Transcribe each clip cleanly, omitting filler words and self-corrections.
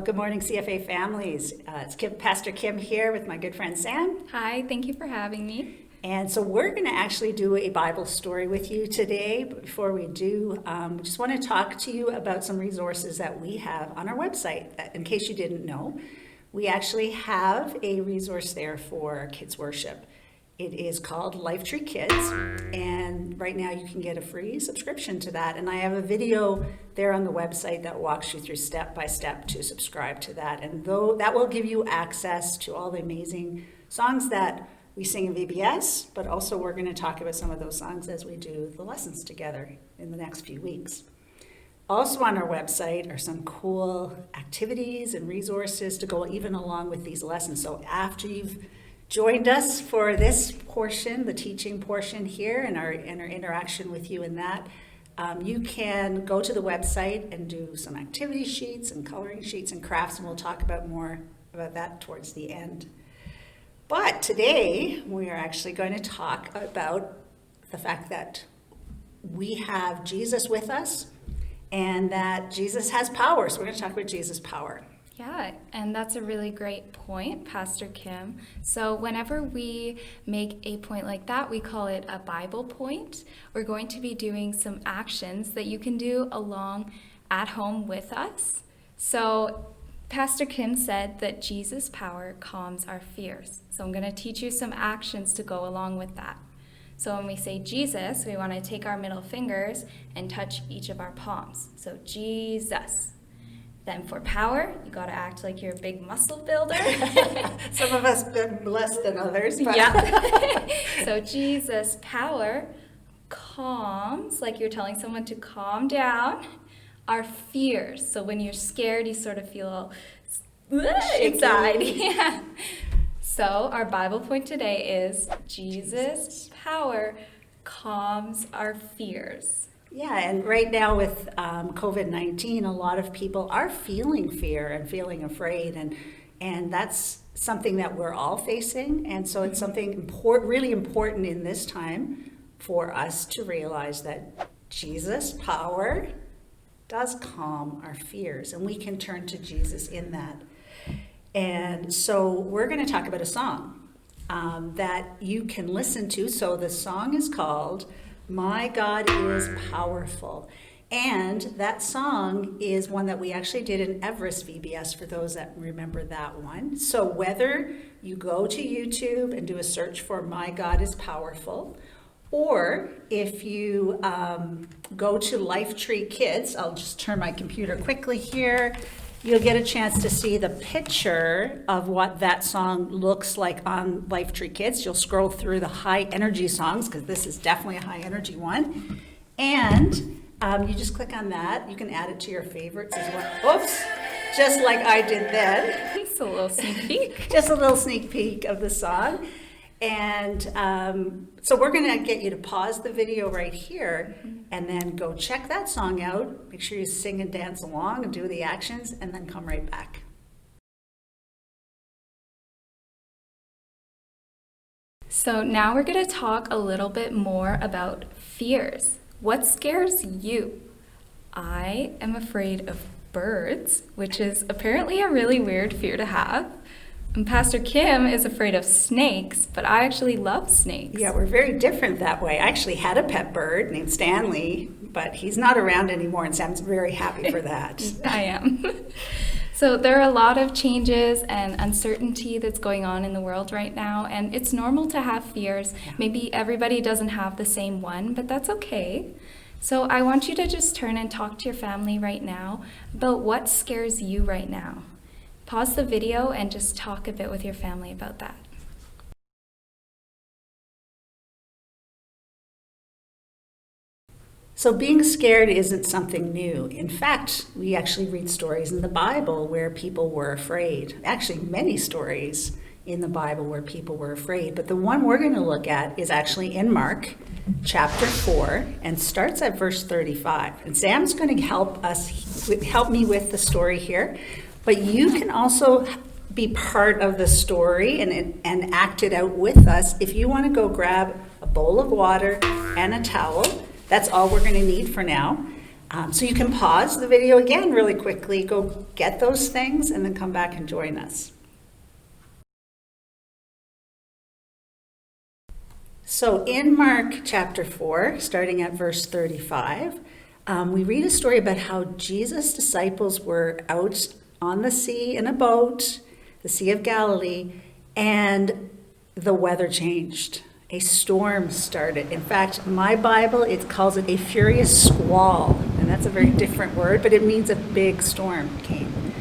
Well, good morning, CFA families. It's Pastor Kim here with my good friend Sam. Hi, thank you for having me. And so we're going to actually do a Bible story with you today. But before we do, we just want to talk to you about some resources that we have on our website. That, in case you didn't know, we actually have a resource there for kids worship. It is called Lifetree Kids, and right now you can get a free subscription to that. And I have a video there on the website that walks you through step by step to subscribe to that. And though that will give you access to all the amazing songs that we sing in VBS, but also we're going to talk about some of those songs as we do the lessons together in the next few weeks. Also on our website are some cool activities and resources to go even along with these lessons. So after you've joined us for this portion, the teaching portion here, and our interaction with you in that, you can go to the website and do some activity sheets and coloring sheets and crafts, and we'll talk about more about that towards the end. But today, we are actually going to talk about the fact that we have Jesus with us and that Jesus has power. So we're going to talk about Jesus' power. Yeah, and that's a really great point, Pastor Kim. So whenever we make a point like that, we call it a Bible point. We're going to be doing some actions that you can do along at home with us. So Pastor Kim said that Jesus' power calms our fears. So I'm going to teach you some actions to go along with that. So when we say Jesus, we want to take our middle fingers and touch each of our palms. So Jesus. Then for power, you got to act like you're a big muscle builder. Some of us been less than others. But. Yeah. So Jesus' power calms, like you're telling someone to calm down, our fears. So when you're scared, you sort of feel inside. Yeah. So our Bible point today is Jesus' power calms our fears. Yeah, and right now with COVID-19, a lot of people are feeling fear and feeling afraid, and that's something that we're all facing. And so it's something really important in this time for us to realize that Jesus' power does calm our fears, and we can turn to Jesus in that. And so we're going to talk about a song that you can listen to. So the song is called My God is Powerful. And that song is one that we actually did in Everest VBS for those that remember that one. So whether you go to YouTube and do a search for My God is Powerful, or if you go to Lifetree Kids, I'll just turn my computer quickly here, you'll get a chance to see the picture of what that song looks like on Lifetree Kids. You'll scroll through the high energy songs, because this is definitely a high energy one. And you just click on that. You can add it to your favorites as well. Oops, just like I did then. It's a little sneak peek. Just a little sneak peek of the song. And so we're going to get you to pause the video right here and then go check that song out. Make sure you sing and dance along and do the actions, and then come right back. So now we're going to talk a little bit more about fears. What scares you? I am afraid of birds, which is apparently a really weird fear to have. And Pastor Kim is afraid of snakes, but I actually love snakes. Yeah, we're very different that way. I actually had a pet bird named Stanley, but he's not around anymore, and Sam's very happy for that. I am. So there are a lot of changes and uncertainty that's going on in the world right now, and it's normal to have fears. Yeah. Maybe everybody doesn't have the same one, but that's okay. So I want you to just turn and talk to your family right now about what scares you right now. Pause the video and just talk a bit with your family about that. So being scared isn't something new. In fact, we actually read stories in the Bible where people were afraid. Actually, many stories in the Bible where people were afraid. But the one we're going to look at is actually in Mark chapter 4 and starts at verse 35. And Sam's going to help me with the story here. But you can also be part of the story and act it out with us. If you want to go grab a bowl of water and a towel, that's all we're going to need for now. So you can pause the video again really quickly, go get those things, and then come back and join us. So in Mark chapter 4, starting at verse 35, we read a story about how Jesus' disciples were out on the sea in a boat, the Sea of Galilee, and the weather changed. A storm started. In fact, my Bible, it calls it a furious squall, and that's a very different word, but it means a big storm came.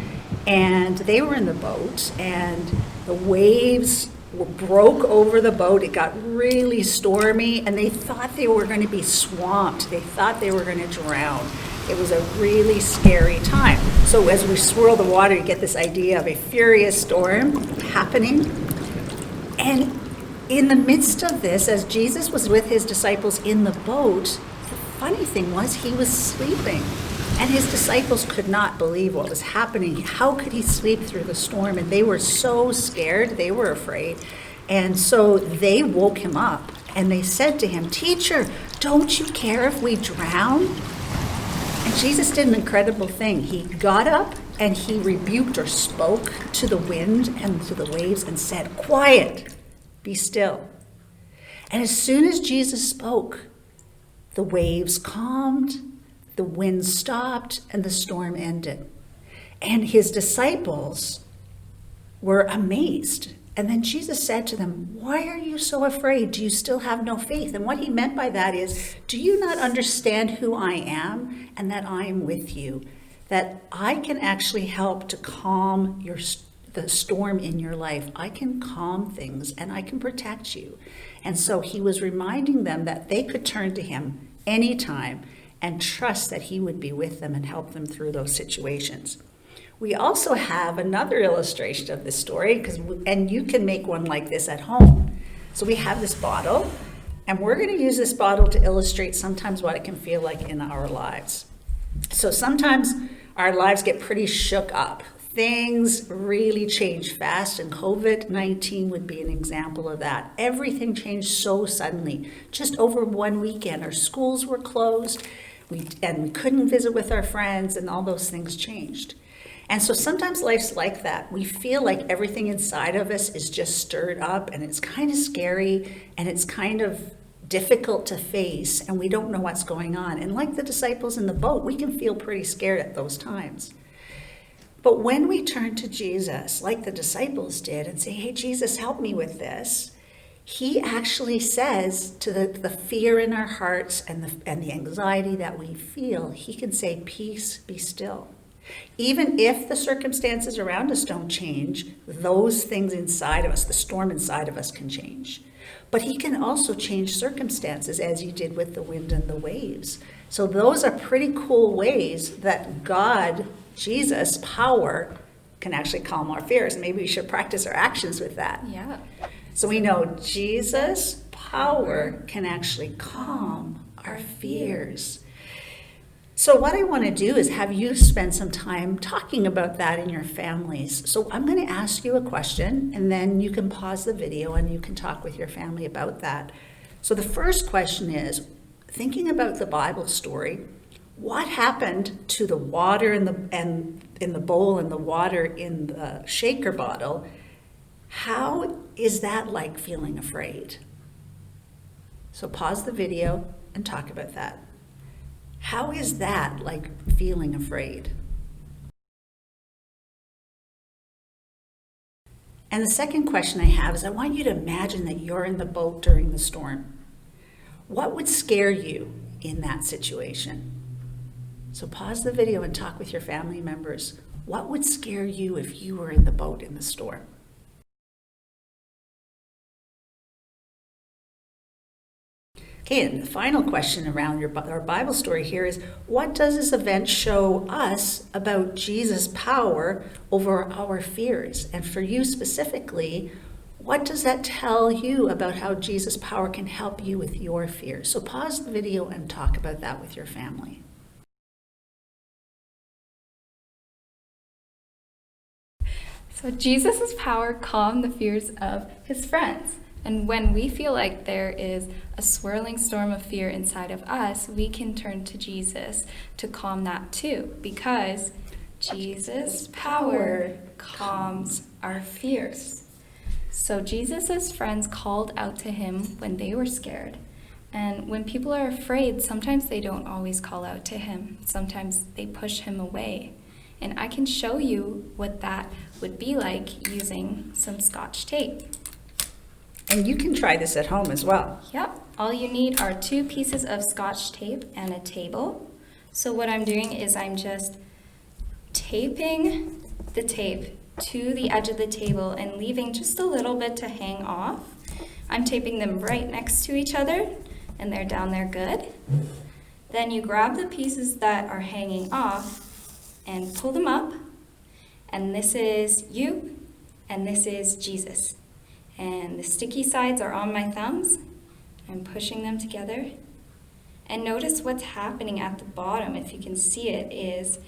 And they were in the boat, and the waves broke over the boat. It got really stormy, and they thought they were going to be swamped. They thought they were going to drown. It was a really scary time. So as we swirl the water, you get this idea of a furious storm happening. And in the midst of this, as Jesus was with his disciples in the boat, the funny thing was he was sleeping. And his disciples could not believe what was happening. How could he sleep through the storm? And they were so scared, they were afraid. And so they woke him up and they said to him, "Teacher, don't you care if we drown?" And Jesus did an incredible thing. He got up and he rebuked or spoke to the wind and to the waves and said, "Quiet, be still." And as soon as Jesus spoke, the waves calmed, the wind stopped, and the storm ended. And his disciples were amazed. And then Jesus said to them, "Why are you so afraid? Do you still have no faith?" And what he meant by that is, do you not understand who I am and that I am with you? That I can actually help to calm the storm in your life. I can calm things and I can protect you. And so he was reminding them that they could turn to him anytime and trust that he would be with them and help them through those situations. We also have another illustration of this story, and you can make one like this at home. So we have this bottle, and we're going to use this bottle to illustrate sometimes what it can feel like in our lives. So sometimes our lives get pretty shook up. Things really change fast, and COVID-19 would be an example of that. Everything changed so suddenly. Just over one weekend, our schools were closed, and we couldn't visit with our friends, and all those things changed. And so sometimes life's like that. We feel like everything inside of us is just stirred up, and it's kind of scary, and it's kind of difficult to face, and we don't know what's going on. And like the disciples in the boat, we can feel pretty scared at those times. But when we turn to Jesus, like the disciples did, and say, "Hey, Jesus, help me with this," he actually says to the fear in our hearts and the anxiety that we feel, he can say, "Peace, be still." Even if the circumstances around us don't change, those things inside of us, the storm inside of us, can change. But he can also change circumstances, as he did with the wind and the waves. So those are pretty cool ways that God, Jesus' power, can actually calm our fears. Maybe we should practice our actions with that. Yeah. So we know Jesus' power can actually calm our fears. So what I want to do is have you spend some time talking about that in your families. So I'm going to ask you a question, and then you can pause the video and you can talk with your family about that. So the first question is, thinking about the Bible story, what happened to the water in the bowl and the water in the shaker bottle? How is that like feeling afraid? So pause the video and talk about that. How is that like feeling afraid? And the second question I have is, I want you to imagine that you're in the boat during the storm. What would scare you in that situation? So pause the video and talk with your family members. What would scare you if you were in the boat in the storm? Okay, and the final question around our Bible story here is, what does this event show us about Jesus' power over our fears? And for you specifically, what does that tell you about how Jesus' power can help you with your fears? So pause the video and talk about that with your family. So Jesus' power calmed the fears of his friends. And when we feel like there is a swirling storm of fear inside of us, we can turn to Jesus to calm that too, because Jesus' power calms our fears. So Jesus' friends called out to him when they were scared. And when people are afraid, sometimes they don't always call out to him. Sometimes they push him away. And I can show you what that would be like using some Scotch tape. And you can try this at home as well. Yep, all you need are 2 pieces of Scotch tape and a table. So what I'm doing is I'm just taping the tape to the edge of the table and leaving just a little bit to hang off. I'm taping them right next to each other, and they're down there good. Then you grab the pieces that are hanging off and pull them up, and this is you, and this is Jesus. And the sticky sides are on my thumbs. I'm pushing them together. And notice what's happening at the bottom, if you can see it, is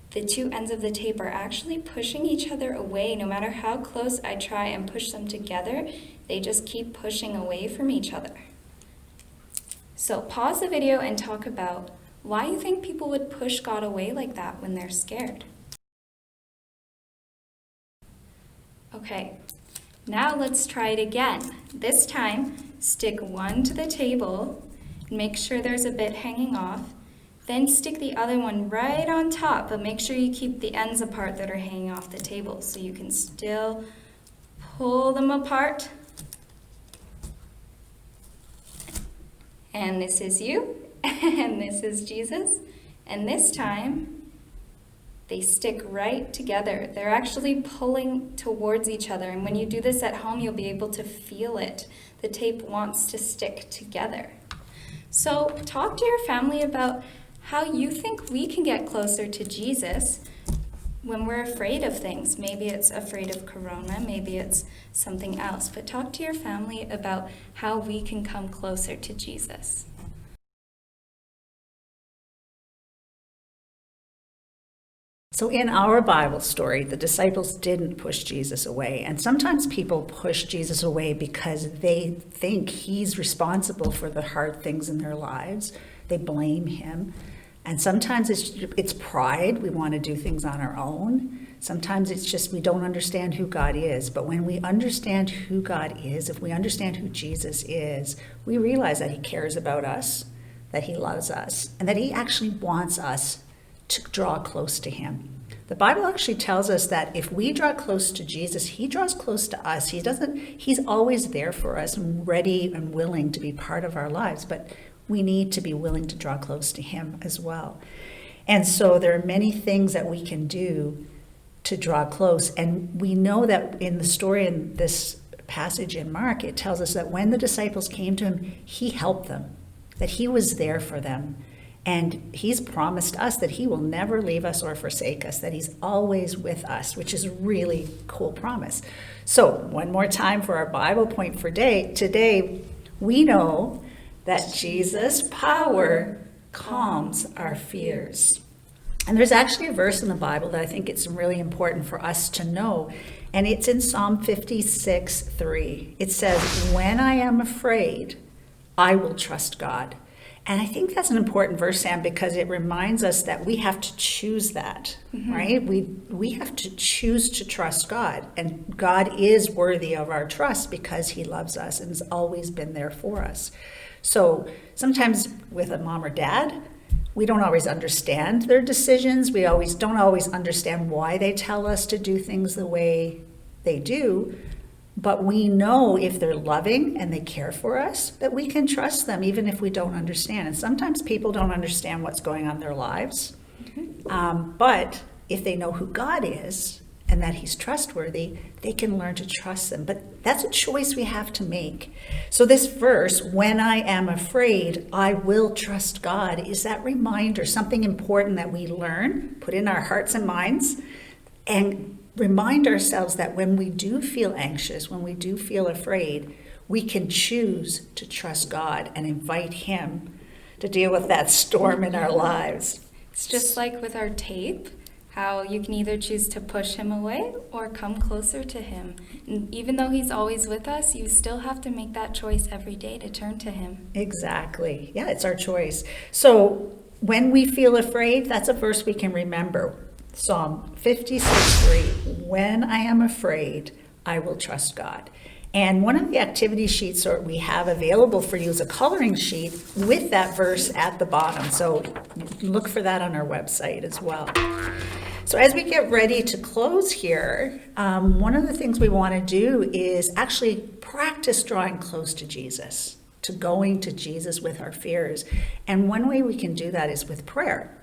the 2 ends of the tape are actually pushing each other away. No matter how close I try and push them together, they just keep pushing away from each other. So pause the video and talk about why you think people would push God away like that when they're scared. Okay. Now let's try it again. This time, stick 1 to the table, make sure there's a bit hanging off, then stick the other one right on top, but make sure you keep the ends apart that are hanging off the table so you can still pull them apart. And this is you, and this is Jesus, and this time, they stick right together. They're actually pulling towards each other. And when you do this at home, you'll be able to feel it. The tape wants to stick together. So talk to your family about how you think we can get closer to Jesus when we're afraid of things. Maybe it's afraid of corona, maybe it's something else. But talk to your family about how we can come closer to Jesus. So in our Bible story, the disciples didn't push Jesus away. And sometimes people push Jesus away because they think he's responsible for the hard things in their lives. They blame him. And sometimes it's pride. We want to do things on our own. Sometimes it's just we don't understand who God is. But when we understand who God is, if we understand who Jesus is, we realize that he cares about us, that he loves us, and that he actually wants us to draw close to him. The Bible actually tells us that if we draw close to Jesus, he draws close to us. He's always there for us and ready and willing to be part of our lives, but we need to be willing to draw close to him as well. And so there are many things that we can do to draw close. And we know that in the story in this passage in Mark, it tells us that when the disciples came to him, he helped them, that he was there for them. And he's promised us that he will never leave us or forsake us, that he's always with us, which is a really cool promise. So one more time for our Bible point for today, we know that Jesus' power calms our fears. And there's actually a verse in the Bible that I think it's really important for us to know. And it's in Psalm 56:3. It says, "When I am afraid, I will trust God." And I think that's an important verse, Sam, because it reminds us that we have to choose that, right? We have to choose to trust God. And God is worthy of our trust because he loves us and has always been there for us. So sometimes with a mom or dad, we don't always understand their decisions. We don't always understand why they tell us to do things the way they do. But we know if they're loving and they care for us, that we can trust them even if we don't understand. And sometimes people don't understand what's going on in their lives. But if they know who God is and that he's trustworthy, they can learn to trust him. But that's a choice we have to make. So this verse, "When I am afraid, I will trust God," is that reminder, something important that we learn, put in our hearts and minds, and remind ourselves that when we do feel anxious, when we do feel afraid, we can choose to trust God and invite him to deal with that storm in our lives. It's just like with our tape. how you can either choose to push him away or come closer to him. And even though he's always with us, you still have to make that choice every day to turn to him. Exactly. Yeah, it's our choice. So when we feel afraid, that's a verse we can remember. Psalm 56:3, when I am afraid, I will trust God. And one of the activity sheets that we have available for you is a coloring sheet with that verse at the bottom. So look for that on our website as well. So as we get ready to close here, one of the things we want to do is actually practice drawing close to Jesus, to going to Jesus with our fears. And one way we can do that is with prayer.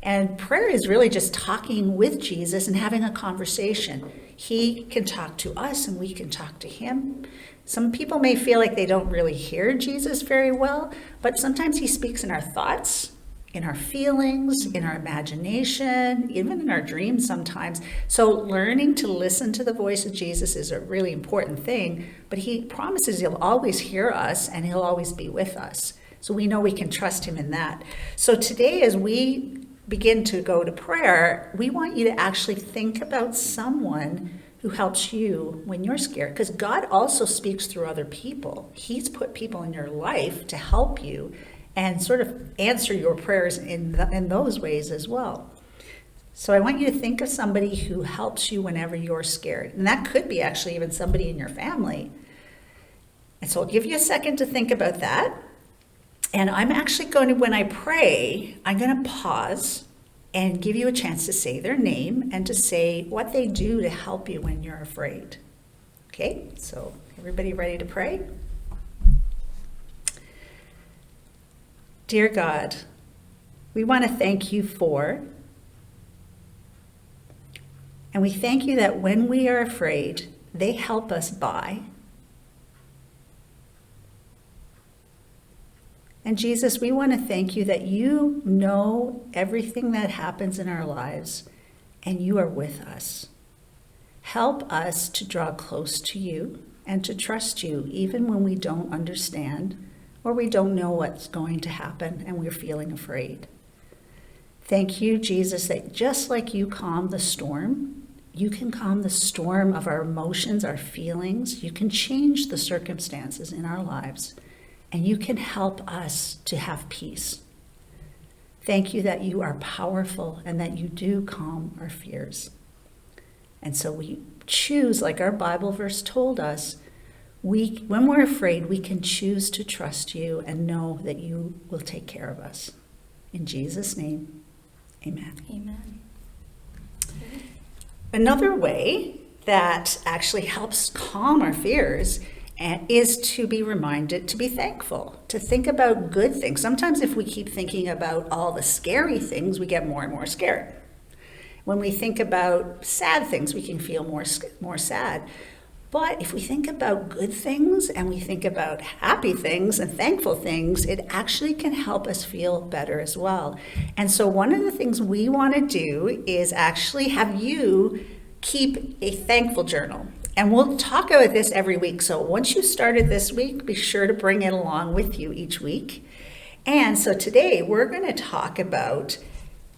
And prayer is really just talking with Jesus and having a conversation. He can talk to us and we can talk to him. Some people may feel like they don't really hear Jesus very well, but sometimes he speaks in our thoughts, in our feelings, in our imagination, even in our dreams sometimes. So learning to listen to the voice of Jesus is a really important thing, but he promises he'll always hear us and he'll always be with us. So we know we can trust him in that. So today, as we begin to go to prayer, we want you to actually think about someone who helps you when you're scared, because God also speaks through other people. He's put people in your life to help you and sort of answer your prayers in those ways as well. So I want you to think of somebody who helps you whenever you're scared. And that could be actually even somebody in your family. And so I'll give you a second to think about that. And I'm actually going to, when I pray, I'm going to pause and give you a chance to say their name and to say what they do to help you when you're afraid. Okay, so everybody ready to pray? Dear God, we want to thank you for, and we thank you that when we are afraid, they help us by. And Jesus, we want to thank you that you know everything that happens in our lives and you are with us. Help us to draw close to you and to trust you even when we don't understand or we don't know what's going to happen and we're feeling afraid. Thank you, Jesus, that just like you calm the storm, you can calm the storm of our emotions, our feelings. You can change the circumstances in our lives. And you can help us to have peace. Thank you that you are powerful and that you do calm our fears. And so we choose, like our Bible verse told us, when we're afraid, we can choose to trust you and know that you will take care of us. In Jesus' name, amen. Amen. Another way that actually helps calm our fears is to be reminded to be thankful, to think about good things. Sometimes if we keep thinking about all the scary things, we get more and more scared. When we think about sad things, we can feel more sad. But if we think about good things and we think about happy things and thankful things, it actually can help us feel better as well. And so one of the things we want to do is actually have you keep a thankful journal. And we'll talk about this every week. So once you started this week, be sure to bring it along with you each week. And so today we're going to talk about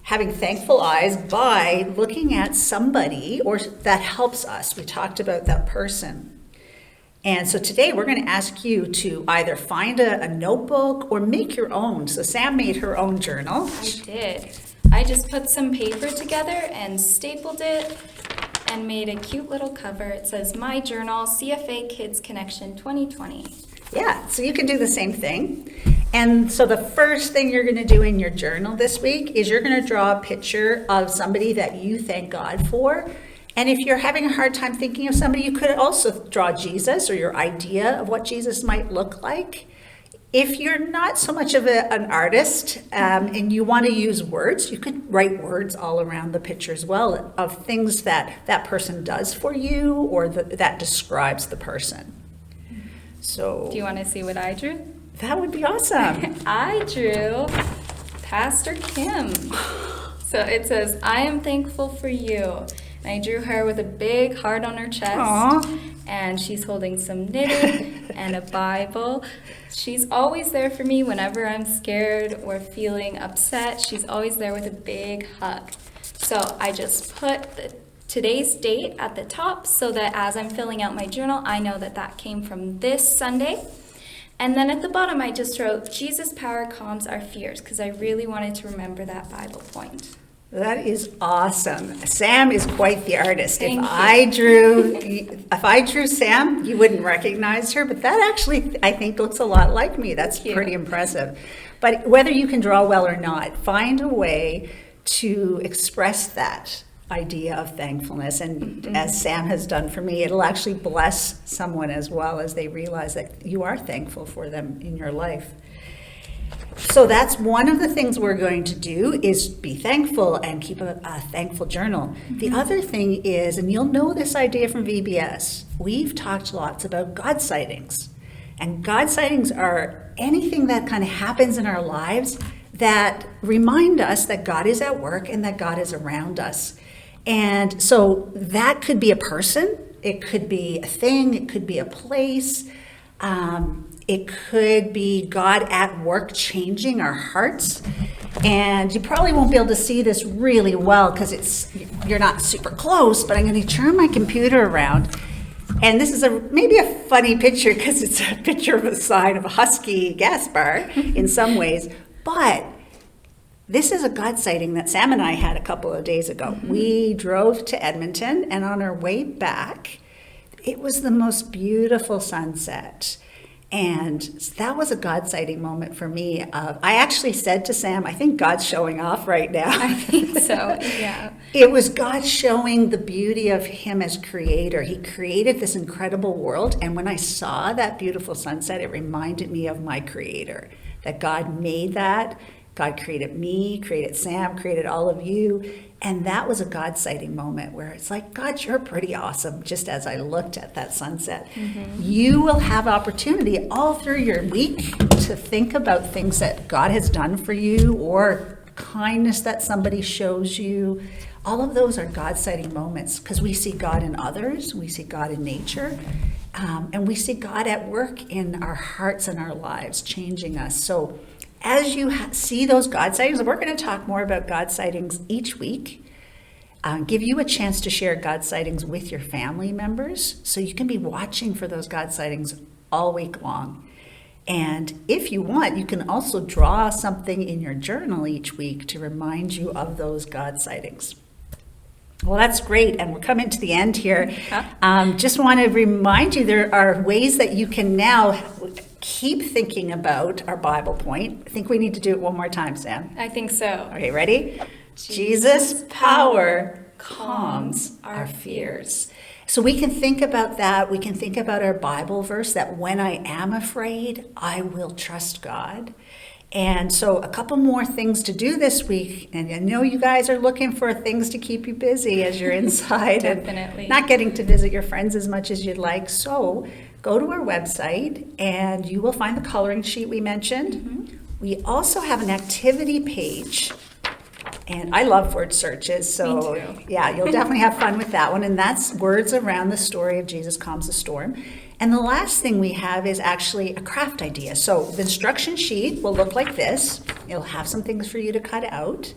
having thankful eyes by looking at somebody or that helps us. We talked about that person. And so today we're going to ask you to either find a notebook or make your own. So Sam made her own journal. I did. I just put some paper together and stapled it and made a cute little cover. It says, My Journal, CFA Kids Connection 2020. Yeah, so you can do the same thing. And so the first thing you're going to do in your journal this week is you're going to draw a picture of somebody that you thank God for. And if you're having a hard time thinking of somebody, you could also draw Jesus or your idea of what Jesus might look like. If you're not so much of an artist and you want to use words, you could write words all around the picture as well of things that that person does for you or that describes the person. So, do you want to see what I drew? That would be awesome. I drew Pastor Kim. So it says, I am thankful for you. And I drew her with a big heart on her chest. Aww. And she's holding some knitting and a Bible. She's always there for me whenever I'm scared or feeling upset. She's always there with a big hug. So I just put today's date at the top so that as I'm filling out my journal, I know that that came from this Sunday. And then at the bottom, I just wrote, Jesus' power calms our fears, because I really wanted to remember that Bible point. That is awesome. Sam is quite the artist. Thank if you. I drew Sam, you wouldn't recognize her, but that actually, I think, looks a lot like me. That's Thank you. pretty impressive. But whether you can draw well or not, find a way to express that idea of thankfulness. And as Sam has done for me, it'll actually bless someone as well as they realize that you are thankful for them in your life. So that's one of the things we're going to do, is be thankful and keep a thankful journal. The other thing is, and you'll know this idea from VBS, we've talked lots about God sightings. And God sightings are anything that kind of happens in our lives that remind us that God is at work and that God is around us. And so that could be a person, it could be a thing, it could be a place, it could be God at work changing our hearts. And you probably won't be able to see this really well because you're not super close, but I'm going to turn my computer around. And this is maybe a funny picture because it's a picture of a sign of a Husky gas bar in some ways, but this is a God sighting that Sam and I had a couple of days ago. We drove to Edmonton, and on our way back, it was the most beautiful sunset. And that was a God sighting moment for me. I actually said to Sam, I think God's showing off right now. I think so, yeah. It was God showing the beauty of him as creator. He created this incredible world. And when I saw that beautiful sunset, it reminded me of my creator, that God made that. God created me, created Sam, created all of you. And that was a God sighting moment where it's like, God, you're pretty awesome, just as I looked at that sunset. You will have opportunity all through your week to think about things that God has done for you or kindness that somebody shows you. All of those are God sighting moments because we see God in others, we see God in nature, and we see God at work in our hearts and our lives, changing us. So as you see those God sightings, we're going to talk more about God sightings each week, give you a chance to share God sightings with your family members so you can be watching for those God sightings all week long. And if you want, you can also draw something in your journal each week to remind you of those God sightings. Well, that's great. And we're coming to the end here. Just want to remind you, there are ways that you can now keep thinking about our Bible point. I think we need to do it one more time, Sam. I think so. Okay, ready? Jesus' power calms our fears. So we can think about that. We can think about our Bible verse that when I am afraid, I will trust God. And so a couple more things to do this week. And I know you guys are looking for things to keep you busy as you're inside Definitely. and not getting to visit your friends as much as you'd like. So go to our website and you will find the coloring sheet we mentioned. We also have an activity page. And I love word searches, so Me too. yeah, you'll definitely have fun with that one. And that's words around the story of Jesus Calms the Storm. And the last thing we have is actually a craft idea. So the instruction sheet will look like this. It'll have some things for you to cut out.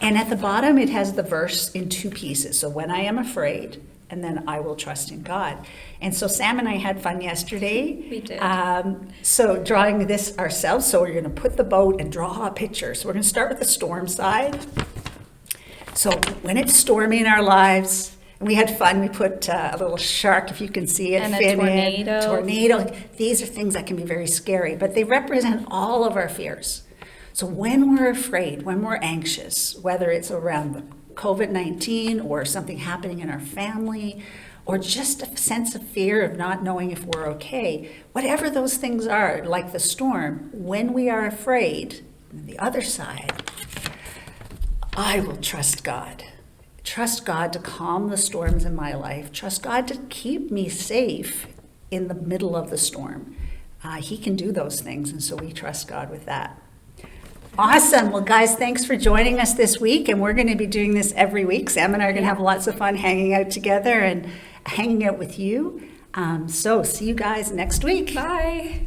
And at the bottom, it has the verse in two pieces. So when I am afraid, and then I will trust in God. And so Sam and I had fun yesterday. We did. So drawing this ourselves. So we're going to put the boat and draw a picture. So we're going to start with the storm side. So when it's stormy in our lives, and we had fun, we put a little shark, if you can see it, And a fin tornado. in. Tornado. These are things that can be very scary, but they represent all of our fears. So when we're afraid, when we're anxious, whether it's around the COVID-19 or something happening in our family, or just a sense of fear of not knowing if we're okay, whatever those things are, like the storm, when we are afraid, the other side, I will trust God. Trust God to calm the storms in my life. Trust God to keep me safe in the middle of the storm. He can do those things, and so we trust God with that. Awesome. Well, guys, thanks for joining us this week, and we're going to be doing this every week. Sam and I are going to have lots of fun hanging out together and hanging out with you. So see you guys next week. Bye.